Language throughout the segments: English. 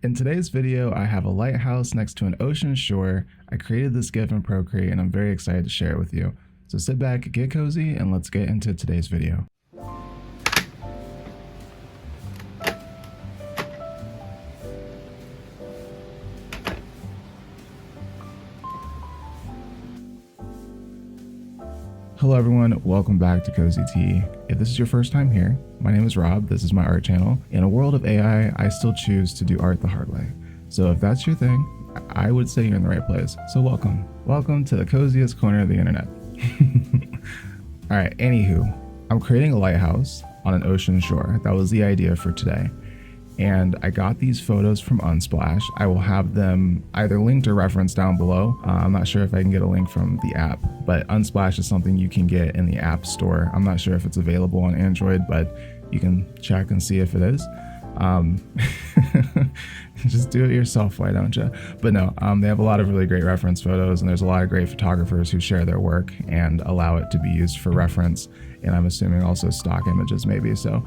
In today's video, I have a lighthouse next to an ocean shore. I created this GIF in Procreate and I'm very excited to share it with you. So sit back, get cozy, and let's get into today's video. Hello everyone, welcome back to Cozy Tea. If this is your first time here, my name is Rob, this is my art channel. In a world of AI, I still choose to do art the hard way. So if that's your thing, I would say you're in the right place. So welcome. Welcome to the coziest corner of the internet. Alright, anywho, I'm creating a lighthouse on an ocean shore. That was the idea for today. And I got these photos from Unsplash. I will have them either linked or referenced down below. I'm not sure if I can get a link from the app, but Unsplash is something you can get in the App Store. I'm not sure if it's available on Android, but you can check and see if it is. Just do it yourself, why don't you? But no, they have a lot of really great reference photos, and there's a lot of great photographers who share their work and allow it to be used for reference. And I'm assuming also stock images maybe. So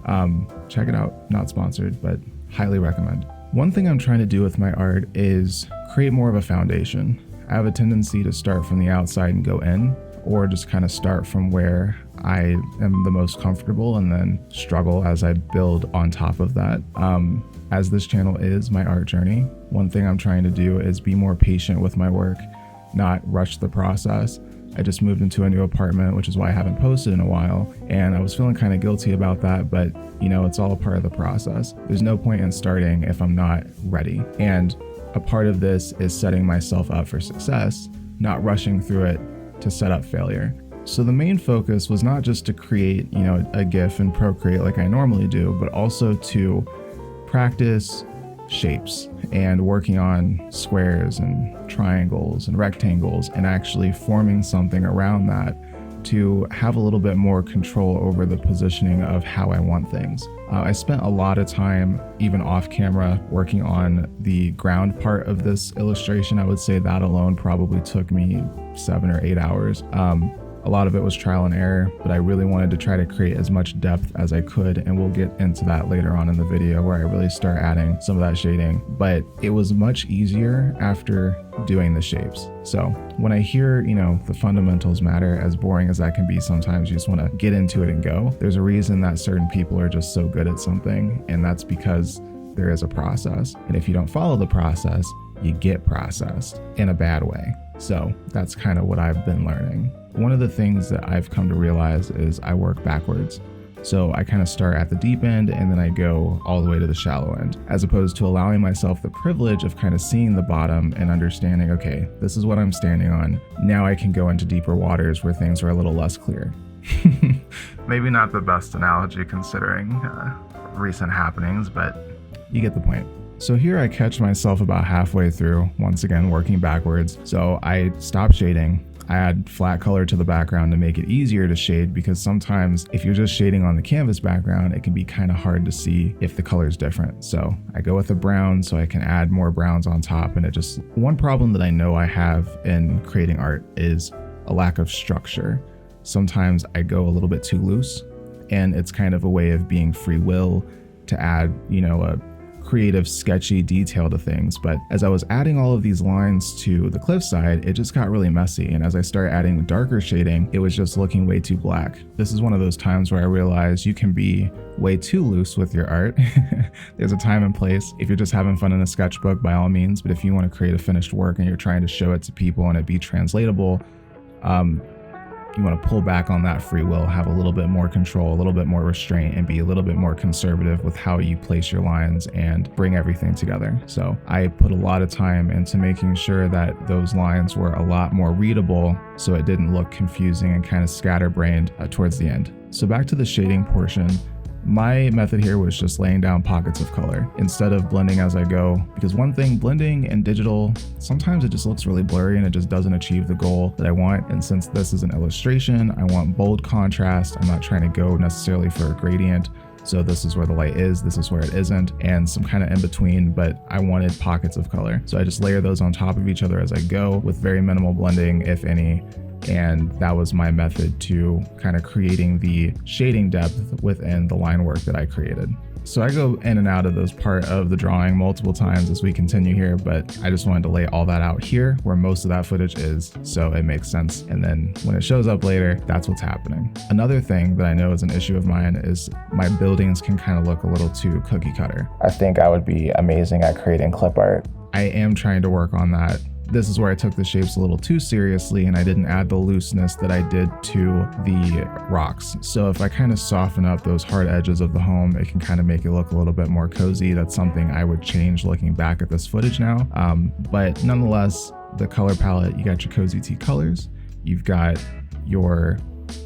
check it out. Not sponsored, but highly recommend. One thing I'm trying to do with my art is create more of a foundation. I have a tendency to start from the outside and go in, or just kind of start from where I am the most comfortable and then struggle as I build on top of that. As this channel is my art journey, one thing I'm trying to do is be more patient with my work, not rush the process. I just moved into a new apartment, which is why I haven't posted in a while, and I was feeling kind of guilty about that, but you know, it's all a part of the process. There's no point in starting if I'm not ready. And a part of this is setting myself up for success, not rushing through it to set up failure. So the main focus was not just to create, you know, a GIF and Procreate like I normally do, but also to practice shapes and working on squares and triangles and rectangles and actually forming something around that to have a little bit more control over the positioning of how I want things. I spent a lot of time, even off camera, working on the ground part of this illustration. I would say that alone probably took me 7 or 8 hours. A lot of it was trial and error, but I really wanted to try to create as much depth as I could, and we'll get into that later on in the video where I really start adding some of that shading. But it was much easier after doing the shapes. So when I hear, you know, the fundamentals matter, as boring as that can be sometimes, you just want to get into it and go. There's a reason that certain people are just so good at something, and that's because there is a process. And if you don't follow the process, you get processed in a bad way. So that's kind of what I've been learning. One of the things that I've come to realize is I work backwards. So I kind of start at the deep end and then I go all the way to the shallow end, as opposed to allowing myself the privilege of kind of seeing the bottom and understanding, okay, this is what I'm standing on. Now I can go into deeper waters where things are a little less clear. Maybe not the best analogy considering recent happenings, but you get the point. So here I catch myself about halfway through, once again working backwards. So I stop shading. I add flat color to the background to make it easier to shade, because sometimes if you're just shading on the canvas background, it can be kind of hard to see if the color is different. So I go with a brown so I can add more browns on top. And one problem that I know I have in creating art is a lack of structure. Sometimes I go a little bit too loose, and it's kind of a way of being free will to add, you know, a creative, sketchy detail to things. But as I was adding all of these lines to the cliffside, it just got really messy. And as I started adding darker shading, it was just looking way too black. This is one of those times where I realized you can be way too loose with your art. There's a time and place. If you're just having fun in a sketchbook, by all means, but if you want to create a finished work and you're trying to show it to people and it be translatable, you want to pull back on that free will, have a little bit more control, a little bit more restraint, and be a little bit more conservative with how you place your lines and bring everything together. So I put a lot of time into making sure that those lines were a lot more readable so it didn't look confusing and kind of scatterbrained towards the end. So back to the shading portion. My method here was just laying down pockets of color instead of blending as I go, because one thing, blending in digital, sometimes it just looks really blurry and it just doesn't achieve the goal that I want. And since this is an illustration, I want bold contrast. I'm not trying to go necessarily for a gradient. So this is where the light is, this is where it isn't, and some kind of in between, but I wanted pockets of color. So I just layer those on top of each other as I go with very minimal blending, if any. And that was my method to kind of creating the shading depth within the line work that I created. So I go in and out of this part of the drawing multiple times as we continue here, but I just wanted to lay all that out here where most of that footage is, so it makes sense. And then when it shows up later, that's what's happening. Another thing that I know is an issue of mine is my buildings can kind of look a little too cookie cutter. I think I would be amazing at creating clip art. I am trying to work on that. This is where I took the shapes a little too seriously and I didn't add the looseness that I did to the rocks. So if I kind of soften up those hard edges of the home, it can kind of make it look a little bit more cozy. That's something I would change looking back at this footage now. But nonetheless, the color palette, you got your cozy tea colors, you've got your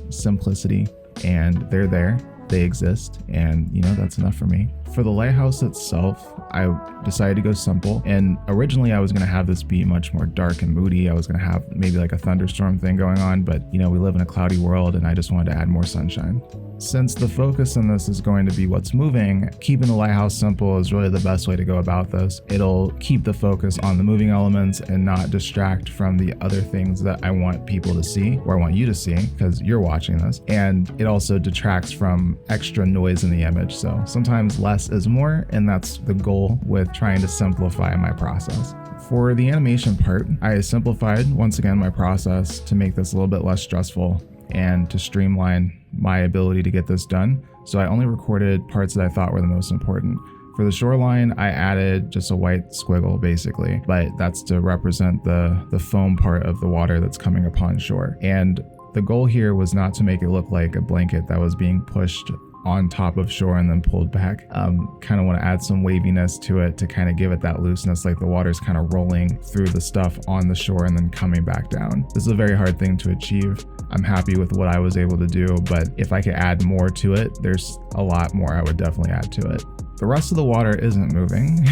simplicity, and they're there. They exist, and you know, that's enough for me. For the lighthouse itself, I decided to go simple, and originally I was going to have this be much more dark and moody. I was going to have maybe like a thunderstorm thing going on, but you know, we live in a cloudy world and I just wanted to add more sunshine. Since the focus in this is going to be what's moving, keeping the lighthouse simple is really the best way to go about this. It'll keep the focus on the moving elements and not distract from the other things that I want people to see, or I want you to see because you're watching this. And it also detracts from extra noise in the image. So sometimes less is more, and that's the goal with trying to simplify my process. For the animation part, I simplified once again my process to make this a little bit less stressful and to streamline my ability to get this done. So I only recorded parts that I thought were the most important. For the shoreline, I added just a white squiggle basically, but that's to represent the foam part of the water that's coming upon shore. And the goal here was not to make it look like a blanket that was being pushed on top of shore and then pulled back. Kind of want to add some waviness to it to kind of give it that looseness, like the water's kind of rolling through the stuff on the shore and then coming back down. This is a very hard thing to achieve. I'm happy with what I was able to do, but if I could add more to it, there's a lot more I would definitely add to it. The rest of the water isn't moving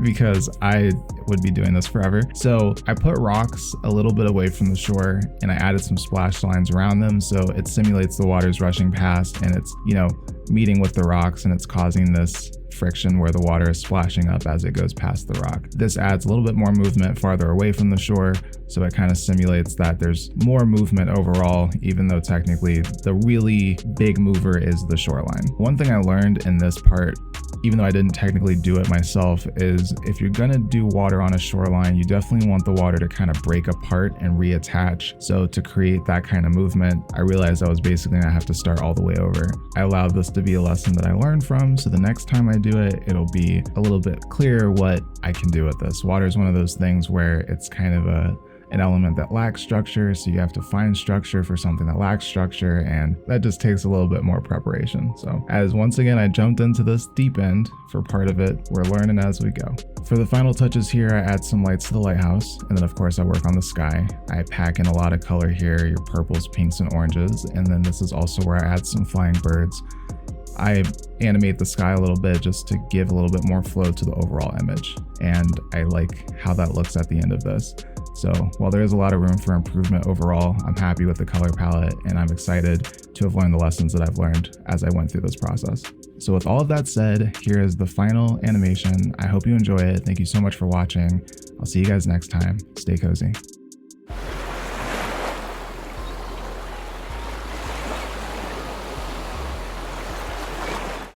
because I would be doing this forever. So I put rocks a little bit away from the shore and I added some splash lines around them so it simulates the water's rushing past and it's, you know, meeting with the rocks and it's causing this friction where the water is splashing up as it goes past the rock. This adds a little bit more movement farther away from the shore, so it kind of simulates that there's more movement overall, even though technically the really big mover is the shoreline. One thing I learned in this part, even though I didn't technically do it myself, is if you're gonna do water on a shoreline, you definitely want the water to kind of break apart and reattach. So to create that kind of movement, I realized I was basically gonna have to start all the way over. I allowed this to be a lesson that I learned from, so the next time I do it, it'll be a little bit clearer what I can do with this. Water is one of those things where it's kind of an element that lacks structure, so you have to find structure for something that lacks structure, and that just takes a little bit more preparation. So as once again I jumped into this deep end for part of it, we're learning as we go. For the final touches here, I add some lights to the lighthouse, and then of course I work on the sky. I pack in a lot of color here, your purples, pinks, and oranges, and then this is also where I add some flying birds. I animate the sky a little bit just to give a little bit more flow to the overall image, and I like how that looks at the end of this. So while there is a lot of room for improvement overall, I'm happy with the color palette and I'm excited to have learned the lessons that I've learned as I went through this process. So with all of that said, here is the final animation. I hope you enjoy it. Thank you so much for watching. I'll see you guys next time. Stay cozy.